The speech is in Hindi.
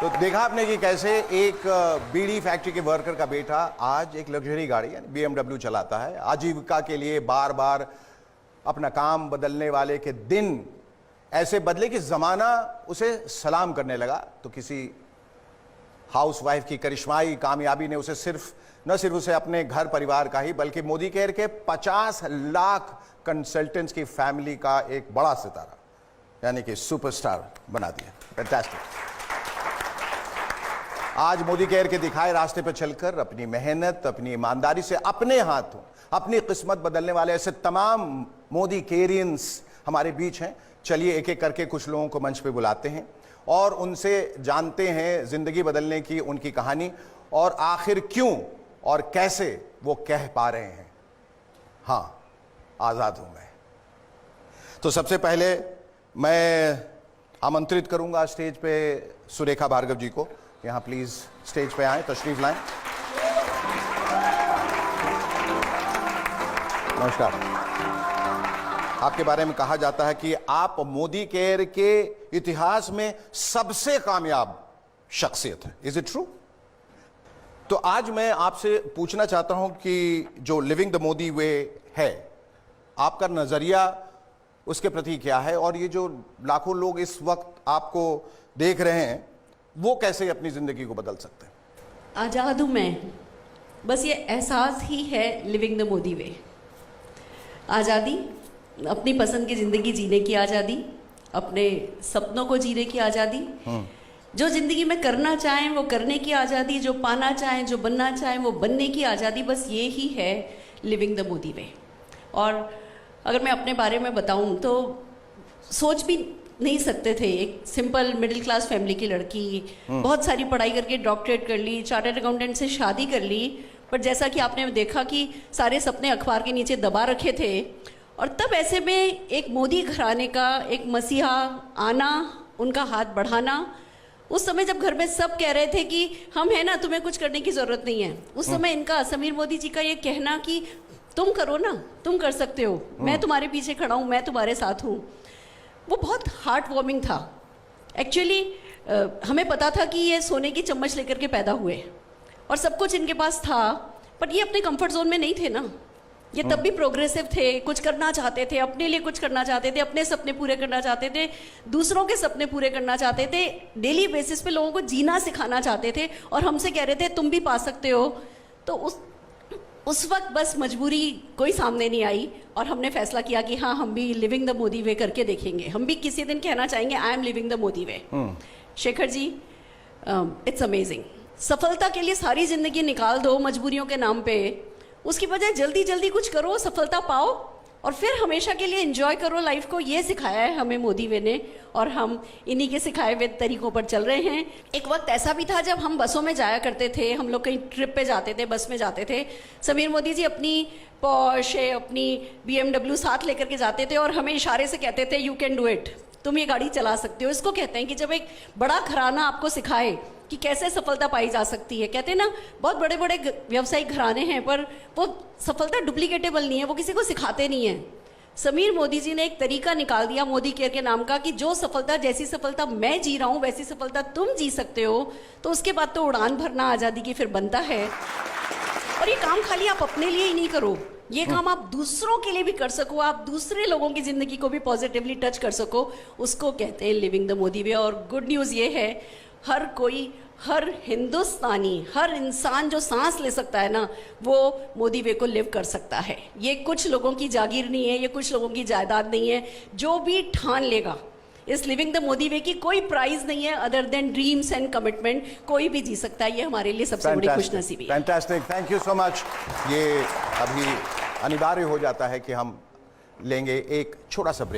तो देखा आपने कि कैसे एक बीड़ी फैक्ट्री के वर्कर का बेटा आज एक लग्जरी गाड़ी यानी BMW चलाता है। आजीविका के लिए बार बार अपना काम बदलने वाले के दिन ऐसे बदले कि जमाना उसे सलाम करने लगा। तो किसी हाउसवाइफ की करिश्माई कामयाबी ने उसे न सिर्फ उसे अपने घर परिवार का ही बल्कि मोदी केयर के 50 लाख कंसल्टेंट्स की फैमिली का एक बड़ा सितारा यानी कि सुपरस्टार बना दिया। फैंटास्टिक। आज मोदी केयर के दिखाए रास्ते पर चलकर अपनी मेहनत, अपनी ईमानदारी से अपने हाथों अपनी किस्मत बदलने वाले ऐसे तमाम मोदी केयरियंस हमारे बीच हैं। चलिए एक एक करके कुछ लोगों को मंच पे बुलाते हैं और उनसे जानते हैं जिंदगी बदलने की उनकी कहानी और आखिर क्यों और कैसे वो कह पा रहे हैं, हाँ आजाद हूं मैं। तो सबसे पहले मैं आमंत्रित करूंगा स्टेज पे सुरेखा भार्गव जी को। यहां प्लीज स्टेज पे आए, तशरीफ लाएं। नमस्कार। आपके बारे में कहा जाता है कि आप मोदी केयर के इतिहास में सबसे कामयाब शख्सियत है। Is it true? तो आज मैं आपसे पूछना चाहता हूं कि जो लिविंग द मोदी वे है, आपका नजरिया उसके प्रति क्या है और ये जो लाखों लोग इस वक्त आपको देख रहे हैं वो कैसे अपनी जिंदगी को बदल सकते हैं? आज़ाद हूँ मैं, बस ये एहसास ही है लिविंग द मोदी वे। आज़ादी, अपनी पसंद की ज़िंदगी जीने की आज़ादी, अपने सपनों को जीने की आज़ादी, जो ज़िंदगी में करना चाहें वो करने की आज़ादी, जो पाना चाहें, जो बनना चाहें वो बनने की आज़ादी, बस ये ही है लिविंग द मोदी वे। और अगर मैं अपने बारे में बताऊं तो सोच भी नहीं सकते थे, एक सिंपल मिडिल क्लास फैमिली की लड़की, बहुत सारी पढ़ाई करके डॉक्टरेट कर ली, चार्टर्ड अकाउंटेंट से शादी कर ली, पर जैसा कि आपने देखा कि सारे सपने अखबार के नीचे दबा रखे थे। और तब ऐसे में एक मोदी घराने का एक मसीहा आना, उनका हाथ बढ़ाना, उस समय जब घर में सब कह रहे थे कि हम हैं ना, तुम्हें कुछ करने की ज़रूरत नहीं है, उस समय इनका समीर मोदी जी का ये कहना कि तुम करो ना, तुम कर सकते हो, मैं तुम्हारे पीछे खड़ा हूँ, मैं तुम्हारे साथ हूँ, वो बहुत हार्ट वार्मिंग था। एक्चुअली हमें पता था कि ये सोने की चम्मच लेकर के पैदा हुए और सब कुछ इनके पास था, पर ये अपने कंफर्ट जोन में नहीं थे ना। ये तब भी प्रोग्रेसिव थे, कुछ करना चाहते थे, अपने लिए कुछ करना चाहते थे, अपने सपने पूरे करना चाहते थे, दूसरों के सपने पूरे करना चाहते थे, डेली बेसिस पे लोगों को जीना सिखाना चाहते थे और हमसे कह रहे थे तुम भी पा सकते हो। तो उस वक्त बस मजबूरी कोई सामने नहीं आई और हमने फैसला किया कि हाँ, हम भी लिविंग द मोदी वे करके देखेंगे, हम भी किसी दिन कहना चाहेंगे I am living the Modi way. Shekhar ji, it's amazing. सफलता के लिए सारी जिंदगी निकाल दो मजबूरियों के नाम पे, उसकी बजाय जल्दी जल्दी कुछ करो, सफलता पाओ और फिर हमेशा के लिए एंजॉय करो लाइफ को। ये सिखाया है हमें मोदी वे ने और हम इन्हीं के सिखाए हुए तरीकों पर चल रहे हैं। एक वक्त ऐसा भी था जब हम बसों में जाया करते थे, हम लोग कहीं ट्रिप पे जाते थे, बस में जाते थे, समीर मोदी जी अपनी पोर्शे, अपनी BMW साथ लेकर के जाते थे और हमें इशारे से कहते थे यू कैन डू इट, तुम ये गाड़ी चला सकते हो। इसको कहते हैं कि जब एक बड़ा घराना आपको सिखाए कि कैसे सफलता पाई जा सकती है। कहते हैं ना, बहुत बड़े बड़े व्यवसायिक घराने हैं पर वो सफलता डुप्लीकेटेबल नहीं है, वो किसी को सिखाते नहीं है। समीर मोदी जी ने एक तरीका निकाल दिया मोदी केयर के नाम का कि जो सफलता, जैसी सफलता मैं जी रहा हूँ वैसी सफलता तुम जी सकते हो। तो उसके बाद तो उड़ान भरना आज़ादी की फिर बनता है। और ये काम खाली आप अपने लिए ही नहीं करो, ये काम आप दूसरों के लिए भी कर सको, आप दूसरे लोगों की जिंदगी को भी पॉजिटिवली टच कर सको, उसको कहते हैं लिविंग द मोदी वे। और गुड न्यूज़ ये है, हर कोई, हर हिंदुस्तानी, हर इंसान जो सांस ले सकता है ना, वो मोदी वे को लिव कर सकता है। ये कुछ लोगों की जागीर नहीं है, ये कुछ लोगों की जायदाद नहीं है। जो भी ठान लेगा इस लिविंग द मोदी वे की कोई प्राइज नहीं है other than dreams and commitment, कोई भी जी सकता है। ये हमारे लिए सबसे बड़ी खुशनसीबी है। Fantastic, thank you so much. ये अभी अनिवार्य हो जाता है कि हम लेंगे एक छोटा सा ब्रेक।